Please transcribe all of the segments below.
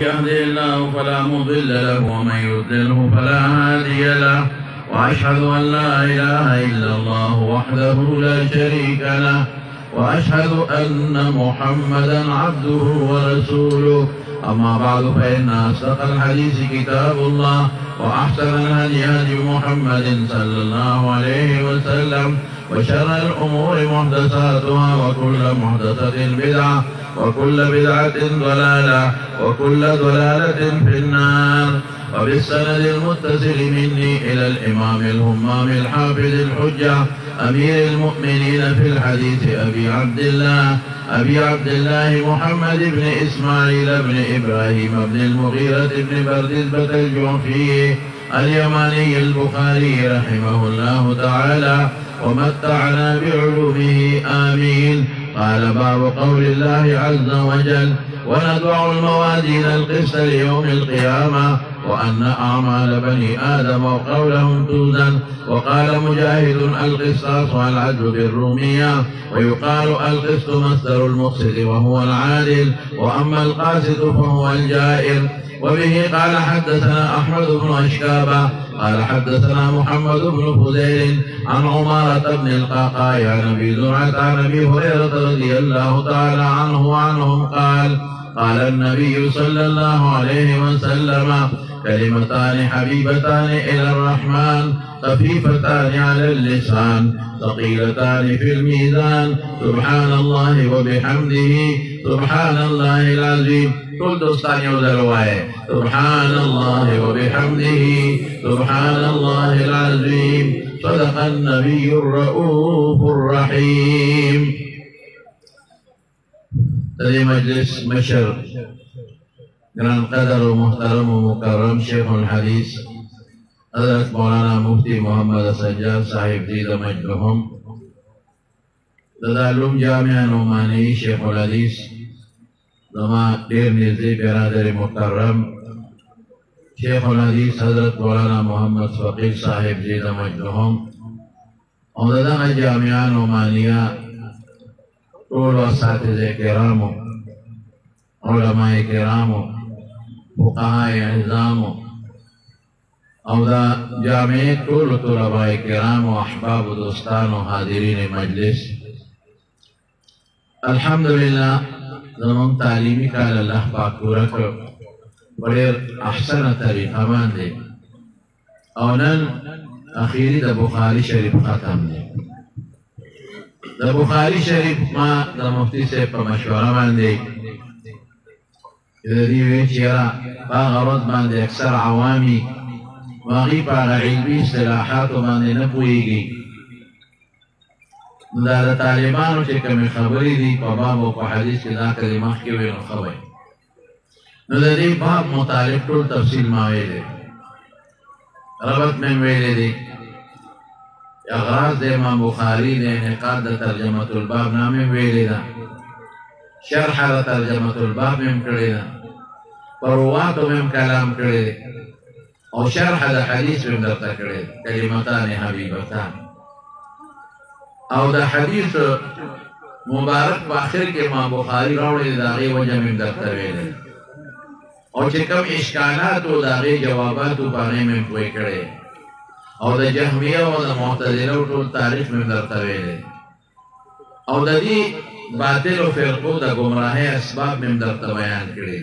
يهدي الله فلا مضل له ومن يضلله فلا هادي له، وأشهد أن لا إله إلا الله وحده لا شريك له، وأشهد أن محمدا عبده ورسوله. أما بعد، فإن أصدق الحديث كتاب الله، وأحسن الهدي هدي محمد صلى الله عليه وسلم، وشر الأمور محدثاتها، وكل محدثة بدعة، وكل بدعة ضلالة، وكل ضلالة في النار. وبالسند المتصل مني إلى الإمام الهمام الحافظ الحجة أمير المؤمنين في الحديث أبي عبد الله محمد بن إسماعيل بن إبراهيم بن المغيرة بن بردزبة الجعفي اليماني البخاري رحمه الله تعالى، ومتعنا بعلومه آمين. قال: باب قول الله عز وجل: ونضع الموازين القسط ليوم القيامة وأن أعمال بني آدم وقولهم توزن. وقال مجاهد: القسطاس والعدل بالرومية، ويقال القسط مصدر المقسط وهو العادل، وأما القاسط فهو الجائر. وبه قال حدثنا أحمد بن أشكابة قال حدثنا محمد بن فضيل عن عمارة بن القعقاع عن أبي زرعة عن أبي هريرة رضي الله تعالى عنه وعنهم قال: قال النبي صلى الله عليه وسلم: كلمتان حبيبتان إلى الرحمن خفيفتان على اللسان ثقيلتان في الميزان، سبحان الله وبحمده سبحان الله العظيم. كل دوستان يوزلوائے سبحان الله وبحمده سبحان الله العظيم. صدق النبي الرؤوف الرحيم. تدي مجلس مشر gran qadar و محترم و مکرم شیخ الحدیث حضرت مولانا مفتی محمد سجاد صاحب دید مجدهم، دارالعلوم جامعہ نعمانی شیخ الحدیث زما دیر نزدې برادر مکرم شیخ الحدیث حضرت مولانا محمد فقیر صاحب دید مجدهم، او دغه جامعہ نعمانیہ ټول اساتذه کرامو، علماء کرامو، فقهاء اعظامو، او دا جامعه ټول طلباء کرامو، احباب و دوستانو، حاضرین مجلس، الحمدللہ زمون تعلیمی کال اللہ پاک پورا کړو بڑیر احسن طریقہ باندې، او نن اخیری د بخاری شریف ختم دی. د بخاری شریف ما د مفتی صاحب په مشوره باندې د دې وی چې په غرض باندې اکثر عوامي واغي په علمي اصطلاحات باندې نه پوهیږي. دا د طالبانو چې کوم خبرې دي په باب او په حدیث کې دا کلمات کې ویل خبرې، نو د دې باب متعلق ټول تفصیل ما ویلې، ربط میں ویلې دي. اغراض د امام بخاری د انعقاد د ترجمه الباب نامه ویلې ده، شرح د ترجمه الباب هم کړی ده، پرواتو هم کلام کړی ده، او شرح د حدیث هم درته کړی ده، کلمتان حبیبتان. او د حدیث مبارک په آخر کې امام بخاری راوړی د هغې وجه هم درته ویلی، او چې کوم اشکالات او د هغې جوابات په هغې مې پوه کړی، او د جهمیه او د معتزله ټول تاریخ مې درته ویلی، او د دې باطلو فرقو د ګمراهۍ اسباب مې درته بیان کړي،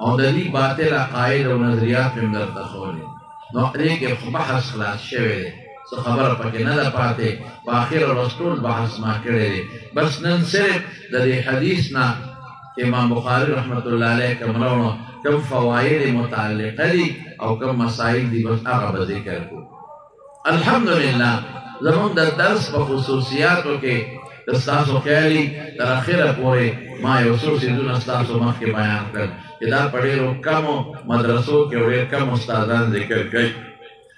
او د دې باطل عقاید او نظریات مې درته ښودلي. نو دې کې بحث خلاص شوی دی، څه خبره پکې نه ده پاتې، په آخر ورځ ټول بحث ما کړی دی. بس نن صرف د دې حدیث نه چې امام بخاري رحمت الله علیه کوم راوړو، کوم فواید متعلقه دي او کوم مسائل دي، بس هغه به ذکر کړو. الحمدلله زمونږ د درس په خصوصیاتو کې د ستاسو خیالي تر اخره پورې ما یو څو څیزونه ستاسو مخکې بیان کړل چې دا په ډېرو کمو مدرسو کې ډېر کم استادان ذکر کوي.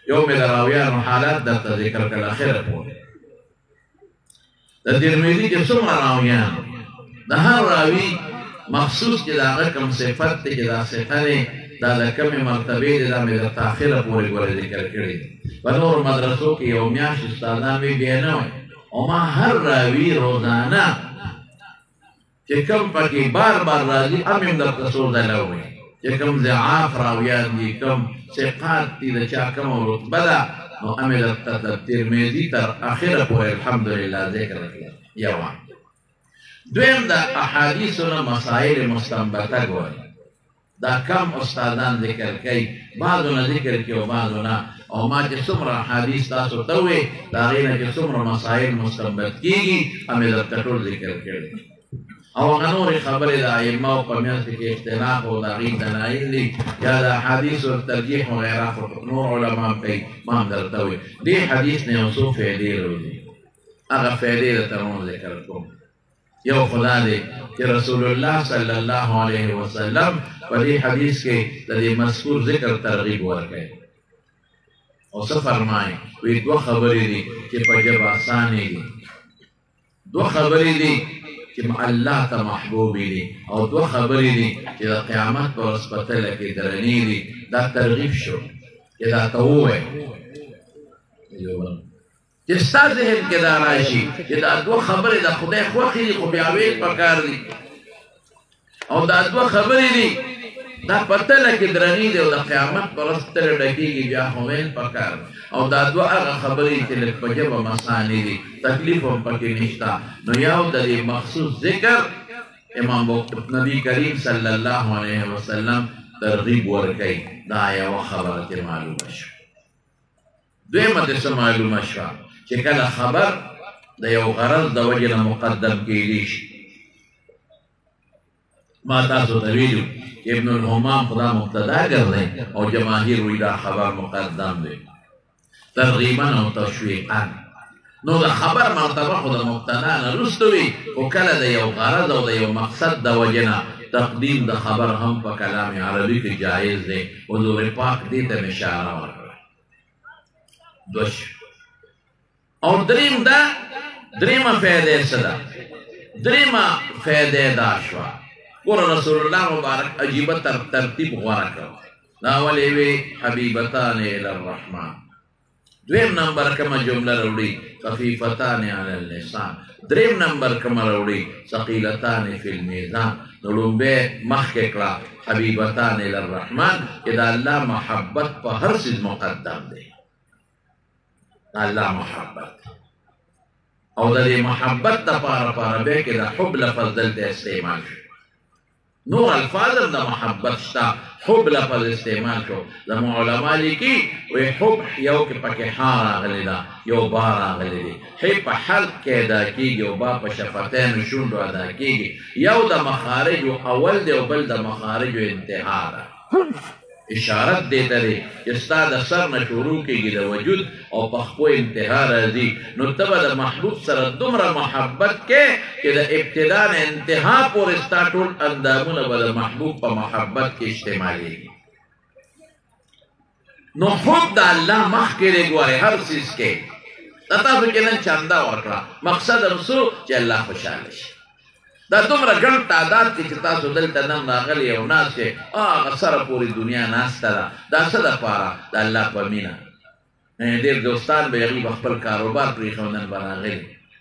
یو مې د راویانو حالات درته ذکر کړل اخره پورې. د ترمذي کې څومره راویان، د هر راوي مخصوص چې د هغه کوم صفت دی چې دا صفت دی، دا د کومې مرتبې دی، دا مې درته اخره پورې ګوره ذکر کړي. په نورو مدرسو کې یو میاشت استادان مې بیا نه وای، او ما هر راوي روزانه چې کوم پکې بار بار راځي هم درته څو ځله ووایي چې کوم ضعاف راویان دي کوم ثقات دي د چا کومه رتبه ده نو امې درته د ترمذي تر اخره پورې الحمدلله ذکر کړي یو دویم د احادیثو نه مسایل مستنبطه ګورئ دا کم استادان ذکر کوي بعضو نه ذکر کوي او بعضو نه او ما چې څومره احادیث تاسو ته وې د هغې نه چې څومره مسایل مستنبط کېږي همې درته ټول ذکر کړي او هغه نورې خبرې د ائمهو په منځ کې اختلاف او د هغې دلایل دي یا د احادیثو ترجیح وغیره خو نور علما هم کوي ما هم درته ووایي دې حدیث نه یو څو فایدې راوځي هغه فایدې درته مو ذکر کوم یو خدا دی چې رسول الله صلی الله علیه وسلم په دې حدیث کې د دې مذکور ذکر ترغیب ورکوي او څه فرمایي وایي دوه خبرې دي چې په ژبه اسانې دي دوه خبرې دي چې الله ته محبوبې دي او دوه خبرې دي چې د قیامت په ورځ په تله کې درنې دي دا ترغیب شو چې دا ته ووایي چې ستا ذهن کې دا راشي چې دا دوه خبرې د خدای خوښې دي خو بیا ویل پکار دي او دا دوه خبرې دي دا په تله کې درنې دي او د قیامت په ورځ تله ډکېږي بیا خو ویل پکار او دا دوه هغه خبرې چې لږ په ژبه مسانې دي تکلیف هم پکې نشته نو یو د دې مخصوص ذکر امام نبی کریم صلی الله علیه وسلم ترغیب ورکوي دا یوه خبره چې معلومه شوه دویمه ته څه معلومه شوه چې کله خبر د یو غرض د وجې نه مقدم کېدی شي ما تاسو ته ویلو ابن الحمام خدا مبتدا ګرځي او جماهیر وایي دا خبر مقدم دی ترغیبا او تشویقا نو د خبر مرتبه خو د مبتدا نه وروسته وي خو کله د یو غرض او د یو مقصد د وجې نه تقدیم د خبر هم په کلام عربي کې جایز دی حضور پاک دې ته اشاره ورکړه دوش او دریم دا دریمه فایده څه ده دریمه فایده دا شوه ګوره رسول الله مبارک عجیبه ترتیب غوره کړ دا ولې وی حبیبتان الی الرحمن دویم نمبر کومه جمله راوړي خفیفتان علی اللسان دریم نمبر کومه راوړي ثقیلتان فی المیزان نو لومبې مخکې کړه حبیبتان الی الرحمن چې د الله محبت په هر څیز مقدم دی الله محبت او د دې محبت دپاره په عربۍ کې د حب لفظ دلته استعمال شو نور الفاظ هم د محبت شته حب لفظ استعمال شو زموږ علما لیکي وایي حب یو کې پکې ح راغلی ده یو با راغلی دی ح په حلق کې ادا کېږي او با په شفتینو شونډو ادا کېږي یو د مخارجو اول دی او بل د مخارجو انتها ده اشارت دیتا دی چې ستا د سر نه شروع کېږي د وجود او په خپو انتها راځي نو ته به د محبوب سره دومره محبت کې چې د ابتدا نه انتها پورې ستا ټول اندامونه به د محبوب په محبت کې استعمالېږي نو حب د الله مخکې دی ګورې هر څیز کې د تاسو کې نن چنده ورکړه مقصد هم څو چې الله خوشحاله شي دا دومره ګڼ تعداد کې چې تاسو دلته نن راغلي او ناست یې هغه سره پورې دنیا ناسته ده دا څه دپاره د الله په مینه ډېر دوستان به هغوی به خپل کاروبار پرېښی او نن به راغلي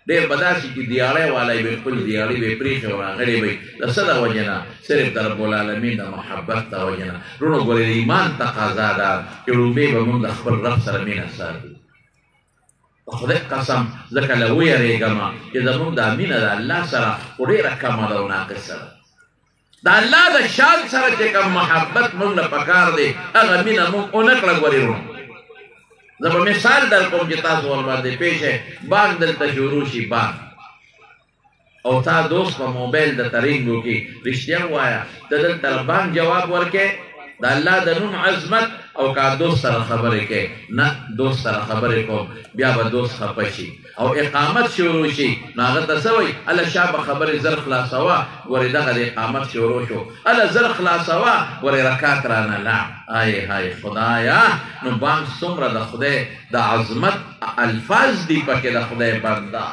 ډېر به داسې چې دیاړی والی به خپل دیاړي به یې پرېښی او راغلی به د څه د وجې نه صرف د ربالعالمین د محبت د وجې نه وروڼو ګورې د ایمان تقاضا ده چې لومبې به مونږ د خپل رب سره مینه ساتو خدای قسم ځکه له ویرېږم چې زموږ دا مینه د الله سره خو ډېره کمه ده او ناقصه ده د الله د شان سره چې کوم محبت موږ له پکار دی هغه مینه موږ ونه کړه ګورې وروڼو زه به مثال در کوم چې تاسو ورباندې پېښ بانک دلته شروع شي بانک او تا دوست په موبایل د ترینګ وکړي رښتیا ووایه ته دلته بانک جواب ورکې د الله د نوم عظمت او که دوست سره خبرې کوي نه دوست سره خبرې کوم بیا به دوست خفه شي او اقامت شروع شي نو هغه ته څه وایي هله شا به خبرې زر خلاصوه ګورې دغه د اقامت شروع شو هله زر خلاصوه ګورې رکات رانه لاړ های های خدایا نو بانک څومره د خدای د عظمت الفاظ دي پکې د خدای بنده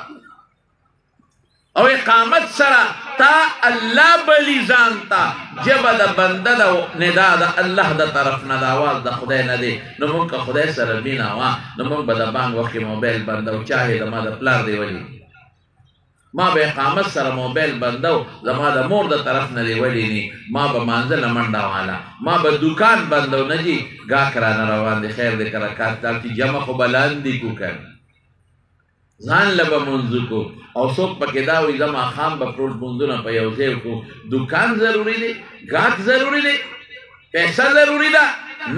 او اقامت سره تا الله بلی ځان ته ژبه د بنده د ندا د الله د طرف نه د اواز د خدای نه دی نو مونږ که خدای سره مینه وه نو مونږ به د بانک وخت کې موبایل بند او چاهې د ما د پلار دی ولي ما به اقامت سره موبایل بندو زما د مور د طرف نه دی ولی نی ما به مانځله منډه والا ما به دکان بندو نه جي ګاک رانه روان دی خیر دی کله کار چې جمع خو به لاندې کو که ځان له به مونځو کو او څوک پکې دا وایي زه ماښام به ټول مونځونه په یو ځای وکړو دکان ضروري دی ګاک ضروري دی پیسه ضروري ده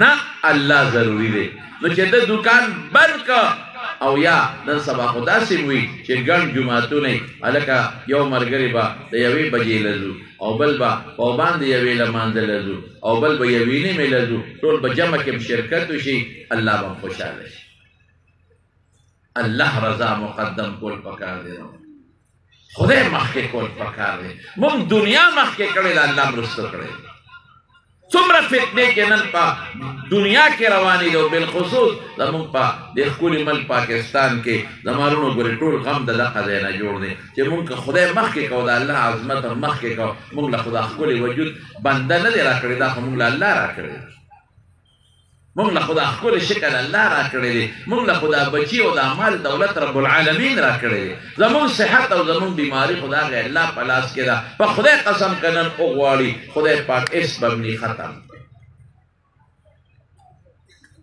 نه الله ضروري دی نو چې د دکان بند که او یا نن سبا خو داسې وي چې ګڼ جوماتونه یي هلکه یو ملګري به د یوې بجې له ځو او بل به په باندې یوې لمانځه له ځو او بل به یوې نیمې له ځو ټول به جمع کې شرکت وشي الله به خوشحاله شي الله رضا مقدم کول پکار دی خدای مخکې کول پکار دی مونږ دنیا مخکې کړې ده الله مرسته کړې څومره فتنې کې نن په دنیا کې روانې دي او بالخصوص زموږ په دې ښکلي ملک پاکستان کې زمارونو ګورې ټول غم د دغه ځای نه جوړ دی چې مونږ که خدای مخکې کوو د الله عظمت مخکې کوو مونږ له خدا ښکلي وجود بنده نه دی را کړی دا خو مونږ له الله را کړی دی مونږ له خدا ښکلی شکل الله را کړی دی مونږ له خدا بچي او د مال دولت رب العالمین را کړی دی زمونږ صحت او زمونږ بیماري خو د هغې الله په لاس کې ده په خدای قسم که نن وغواړي خدای پاک هېڅ به نی ختم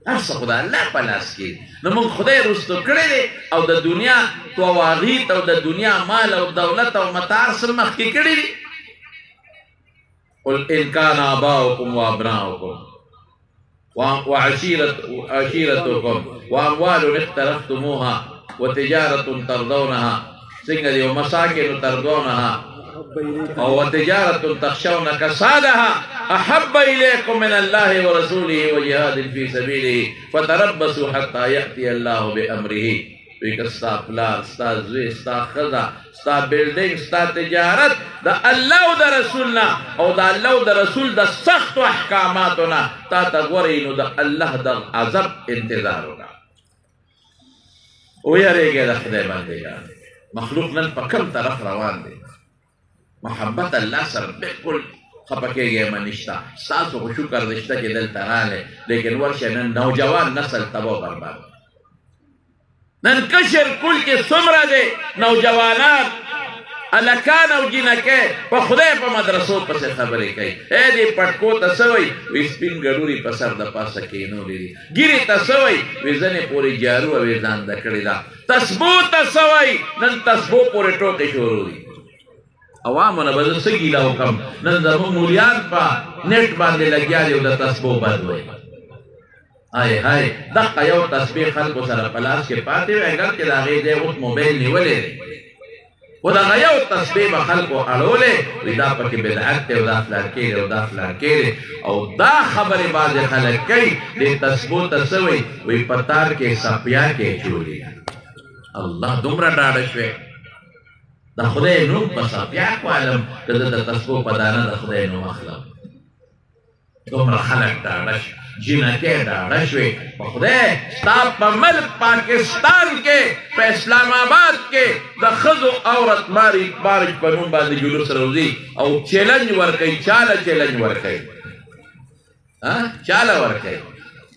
هر څه خو د الله په لاس کې نو مونږ خدای رستو کړی دی او د دنیا تواغیت او د دنیا مال او دولت او متاع څه مخکې کړي دي قل ان کان آباؤکم وابناؤکم وعشيرتكم وأموال اقترفتموها وتجارة ترضونها سنجد ومساكن ترضونها وتجارة تخشون كسادها أحب إليكم من الله ورسوله وجهاد في سبيله فتربصوا حتى يأتي الله بأمره ویک ستا پلار ستا زوی ستا خزا ستا بلډینګ ستا تجارت د الله او د رسول نه او د الله او د رسول د سختو احکاماتو نه تا ته ګورئ نو د الله د عذاب انتظار وکړه ویریږئ د خدای بندګان مخلوق نن په کوم طرف روان دی محبت الله سره بالکل خفه کېږئ مه نشته ستاسو خو شکر دی شته چې دلته راغلی لیکن ورشه نن نوجوان نسل تباه برباد نن کشر کل کې څومره دی نوجوانان الکان او جینکې په خدای په مدرسو پسې خبرې کوي ای دې پټکو ته څه وایي وایي سپین ګډوري په سر د پاسه کېنولې دي ګیرې ته څه وایي وایي زنې پورې جارو او ځانده کړې ده تسبو ته څه وایي نن تسبو پورې ټوکې شروع دي عوامو نه به زه څه ګیله وکړم نن زموږ مولیان په نېټ باندې لګیا دي او د تسبو بد وایي هاي هاي دغه یو تسبیح خلکو سره په لاس کې پاتې وي اگر چې د هغې ځای اوس موبایل نیولی دی خو دغه یو تسبیح به خلکو اړولی وي دا پکې بدعت دی او دا فلانکې دی او دا فلانکې دی او دا خبرې بعضې خلک کوي دې تسبو ته څه وایي وایي په تار کې سپیا کې اچولي الله دومره ډاډه شوی د خدای نوم په سپیا کوالم که زه د تسبو په دانه د خدای نوم اخلم دومره خلک ډاډه شي جنکې ډاډه شوې په خدای ستا په ملک پاکستان کې په اسلام آباد کې د ښځو عورت مارج په نوم باندې جلوس راوځي او چیلنج ورکوي چاله چیلنج ورکوي چاله ورکوي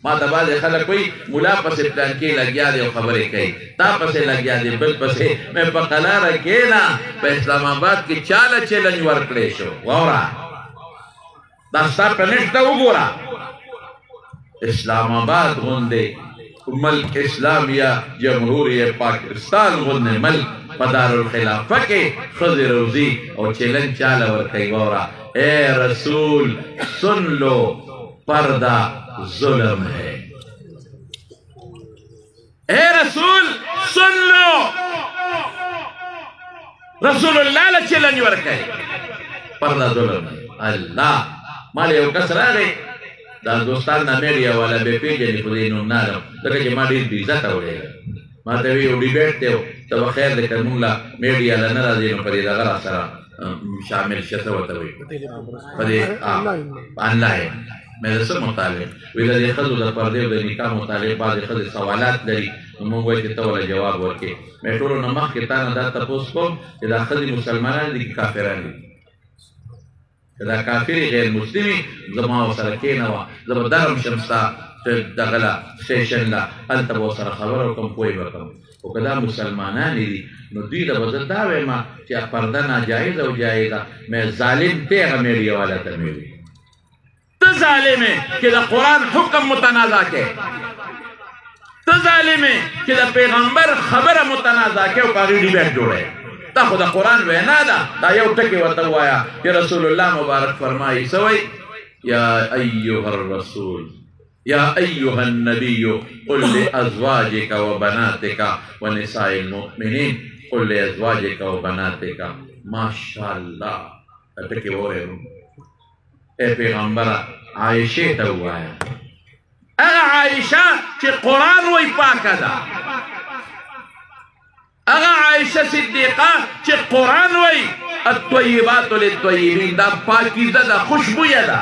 ما ته بعضې خلک وایي ملا پسې پلانکې لګیا دی او خبرې کوي تا پسې لګیا دی بل پسې مې په قلاره کښېنه په اسلام آباد کې چاله چیلنج ورکړی شو واوره دا ستا په نېټ ته وګوره اسلام آباد غوندې ملک اسلامیه جمهوریه پاکستان غوندې ملک په دارالخلافه کې ښځې روزي او چیلنج چاله ورکوي واوره اے رسول سن لو پردہ ظلم ہے اے رسول سن لو رسول اللہ له چیلنج ورکوي پردہ ظلم ہے الله ما له یو کس راغی دا دوستان نه میډیا والا به پیژني په دې نوم نه لرم ځکه چې ما ډېر بېعزته وړی ما ته وایي یو ډیبیټ دی ته به خیر دی که مونږ له میډیا له نه راځي نو په دې دغه را سره شامل شه څه ورته وایي په دې آنلاین مې د څه متعلق وایي د دې ښځو د پردې او د نکاح متعلق بعضې ښځې سوالات لري نو مونږ وایي چې ته وله جواب ورکړې مې ټولو نه مخکې تا نه دا تپوس کوم چې دا ښځې مسلمانان دي که کافران دي که دا کافرې غیر مسلمي زما ورسره کښېنوه زه به درم شم ستا دغه له سټیشن له هلته به ورسره خبره وکړم پوه به کړم خو که دا مسلمانان دي نو دوی ته به زه دا وایم چې پرده ناجایز او جایزه مې ظالم دی هغه میډیا والا ته مې وي ته ظالم یې چې د قرآن حکم متنازع کوې ته ظالم یې چې د پیغمبر خبره متنازع کوې او په هغې ډیبیټ جوړوې دا خو د قرآن وینا ده دا یو ټکي ورته ووایه چې رسول الله مبارک فرمایي څه وایي یا ایها الرسول یا ایها النبی قل لازواجک وبناتک ونساء المؤمنین قل لازواجک وبناتک ماشاءالله دا ټکي ووایه ای پیغمبره عایشې ته ووایه هغه عایشه چې قرآن وایي پاکه ده هغه عایشه صدیقه چې قرآن وایي الطیبات للطیبین دا پاکیزه ده خوشبویه ده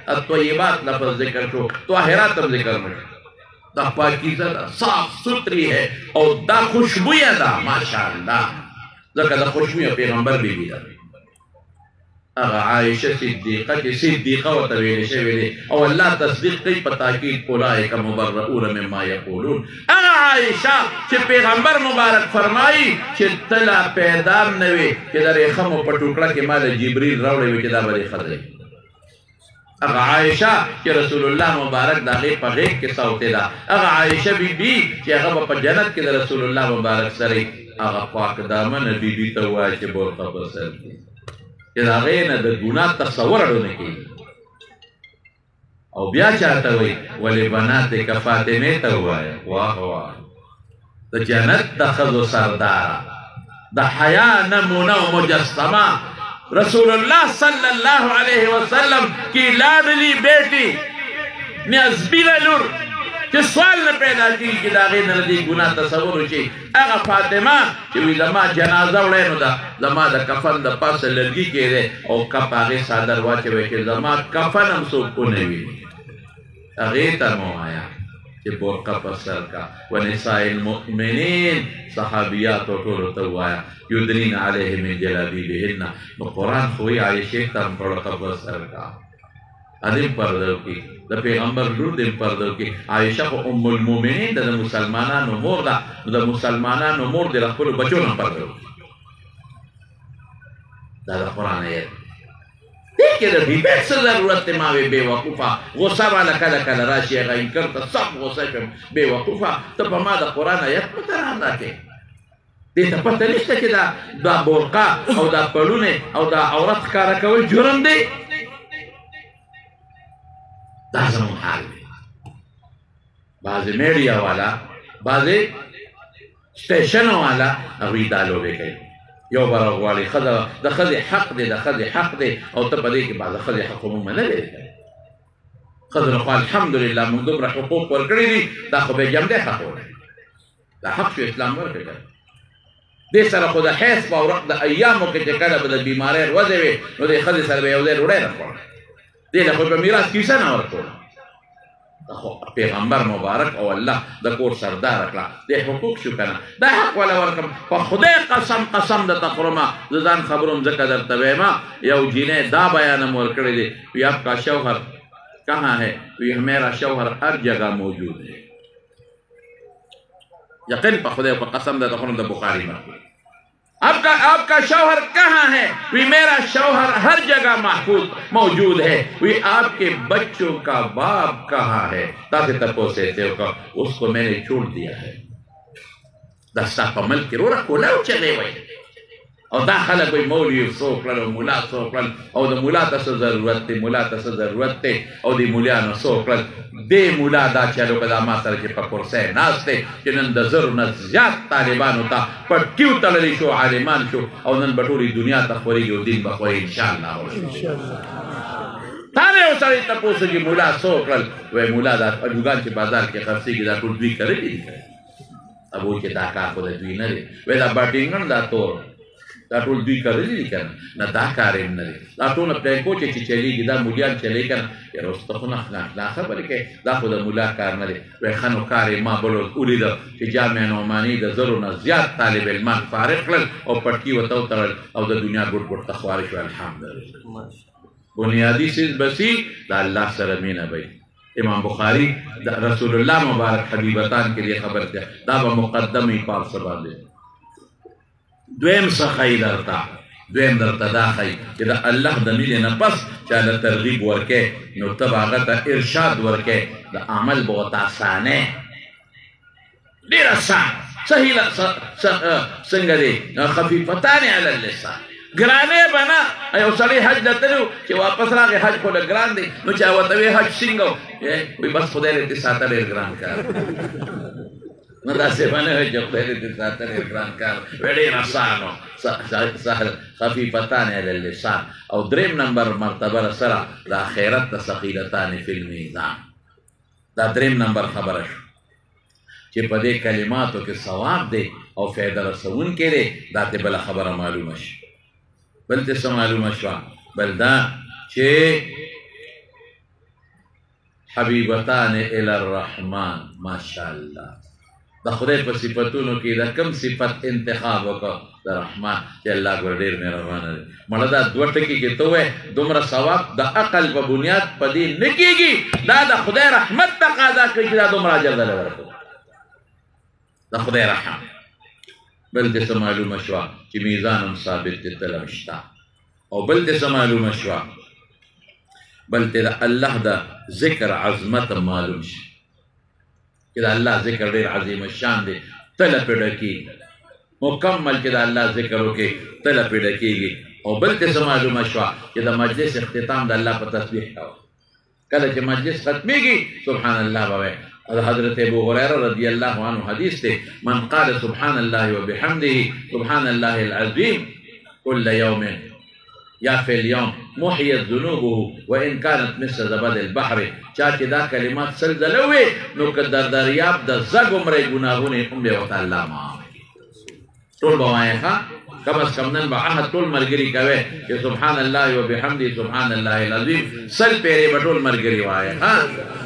الطیبات لفظ ذکر شو طاهرات هم ذکر مشو دا پاکیزه ده صاف ستری ہے اور دا خوشبویه ده ماشاءالله ځکه د خوشبویه پیغمبر بیبي ده هغه عایشه صدیقه چې صدیقه ورته ویل شوی دی او الله تصدیق کوي په تاکید اولئک مبرؤون مما یقولون هغه عایشه چې پیغمبر مبارک فرمایي چې ته لا پیدا نه وې چې د ریخمو په ټوکړه کې ما له جبریل راوړی وي چې دا به دې ښځه هغه عایشه چې رسول الله مبارک د هغې په غېږ کې سوتې ده هغه عایشه بیبي چې هغه به په جنت کې د رسول الله مبارک سره هغه پاک دامنه بیبي ته ووایه چې برقه په سر کړي چې د هغې نه د ګناه تصور اړونه کېږي او بیا چاته وایي ولې بناتې که فاطمې ته ووایه واه واه د جنت د ښځو سرداره د حیا نمونه او مجسمه رسول اللہ صلی اللہ علیہ وسلم کی لاڈلی بیٹی نیازبیره لور چې سوال نه پیدا کېږي چې د هغې نه د دې ګناه تصور وشي هغه فاطمه چې وایي زما جنازه وړی نو ده زما د کفن د پاسه لرګي کېدی او کپ هغې څادر واچوی چې زما کفن هم څوک ونه ویني هغې ته مو وایه چې برقه په سر کا ونساء المؤمنین صحابیاتو ټولو ته ووایه یدنین علیه من جلابیبهن نو قرآن خو وایي عایشې ته هم برقه په سر کا ادم پردو کی د پیغمبر لور دې پردو کی عائشہ کو ام المؤمنین د مسلمانانو مور ده د مسلمانانو مور د خپل بچو نه پردو دا د قرآن آیت دې کې د ډیبیټ څه ضرورت دی ما وی بې وقوفه غصه والا کله کله راشي هغه انکار ته سخت غصه شم بې وقوفه ته په ما د قرآن آیت مترانه کې دې ته پته نشته چې دا برقه او دا پړونه او دا عورت ښکاره کول جرم دی دا زمون حال دی بعضې میډیا والا بعضې سټیشن والا هغوی دا لوبې کوي یو به راغواړي ښځه د ښځې حق دی د ښځې حق دی او ته په دې کې بعض ښځې حق مونږ منلی دی ښځو خو الحمدلله مونږ دومره حقوق ورکړي دي دا خو به جمدی حق ورکړي دا حق شو اسلام ورکړي دې سره خو د حیض په ورځ د ایامو کې چې کله به د بیمارۍ ورځې وي نو دې ښځې سره به یو ځای ډوډۍ نه خوړه دې له خو په میراث کیسه نه ورکوله دا خو پیغمبر مبارک او الله د کور سردار کړه دې حقوق شو کنه دا حق ولا ورکم په خدای قسم د تقرمه زه ځان خبروم ځکه درته وایم یو جینۍ دا بیان هم ورکړی دی وی آپ کا شوهر کہاں ہے وی ہمیرا شوہر ہر جگہ موجود ہے یقین په خدای په قسم د تقرم د بخاری میں آپ کا شوہر کہاں ہے وی میرا شوہر ہر جگہ محفوظ موجود ہے وی آپ کے بچوں کا باپ کہاں ہے تاسے تپوسے تھے اس کو میں نے چھوڑ دیا ہے دستا پا ملک رو رکھو لو چلے وئی او دا خلق وی مولی سوکلن او مولا سوکلن او دا مولا تا سو ضرورت تے مولا تا سو ضرورت تے او دی مولیانو سوکلن دے مولا دا چلو کدا ما سر چی پا کرسے ناس تے چنن دا ضرورت زیاد طالبانو تا پر کیو تللی شو عالمان شو او نن بطوری دنیا تا خوری جو دین بخوری انشاءاللہ تانے او ساری تپوسو جی مولا سوکلن وی مولا دا اجوگان چی بازار کے خرسی کی دا کل دوی کرے لی ابو چی دا کار خود دوی نرے وی دا باٹینگن دا تور دا ټول دوی کړلي دي کنه نه دا کار یې نه دی دا ټول پلانکو چې چلیږي دا مولیان چلی کنه یاره اوس ته خو نه خبرې کوې دا خو د مولا کار نه دی وایي ښه نو کار یې ما بل ولیده چې جامع نعماني د زرو نه زیات طالب علمان فارغ کړل او پټکي ورته وتړل او د دنیا ګوټ ګوټ ته خوارې شو الحمدلله بنیادي څیز بسي د الله سره مینه به امام بخاری رسول الله مبارک حبیبتان کې دې خبر ده دا به مقدمه پاک سبا دی. دویم څه خی درته دویم درته دا خی چې د الله د مینې نه پس چاله ترغیب ورکې نو ته به هغه ته ارشاد ورکې د عمل به ورته اسانه ډېر اسان سهیله څنګه دی خفیفتان علی اللسان ګرانې به نه یو سړی حج ته تلو چې واپس راغی حج خو له ګران دی نو چا ورته وی حج څنګه وایي بس خدای دې دې ساته ډېر ګران کار نو داسې به نه وایي چې خدای دې دې ساته ډېر ګران کار ډېر اسانو سهل خفیفتان علی اللسان. او دریم نمبر مرتبه سره د آخرت ثقیلتان فی المیزان دا دریم نمبر خبره شو چې په دې کلماتو کې ثواب دی او فایده رسونکی دی دا ته بله خبره معلومه شي. بل ته څه معلومه شوه؟ بل دا چې حبیبتان الی الرحمن ماشاءالله د خدای په صفتونو کې د کوم صفت انتخاب وکړه د رحمان چې الله ګور ډېر مهربانه دی. مړه دا دوه ټکي کې ته وایې دومره ثواب د عقل په بنیاد په دې نه کېږي دا د خدای رحمت تقاضا کوي چې دا دومره اجر دله ورکړو د خدای رحم. بل دې څه معلومه شوه چې میزان هم ثابت دی تله شته. او بل دې څه معلومه شوه بل دې د الله د ذکر عظمت معلوم شي چې د الله ذکر ډېر عظیم الشان دی تله پې ډکېږي مکمل چې د الله ذکر وکړې تله پې ډکېږي. او بل دې څه معلومه شوه چې د مجلس اختتام د الله په تسبیح کوه کله چې مجلس ختمېږي سبحان الله به وایې. حضرت ابو هريره رضی الله عنه حدیث ته من قال سبحان الله وبحمده سبحان الله العظيم كل يوم یا فی اليوم محیت ذنوبه وان كانت مثل زبد البحر چا چې دا کلمات سل ځله وي نو که در دریاب د زګ عمرې ګناهونه هم به ورته الله معاف کړي. ټول به وایې ښه کم از کم نن به عهد ټول ملګري کوئ چې سبحان الله وبحمده سبحان الله العظیم سل پیرې به ټول ملګري وایې ښه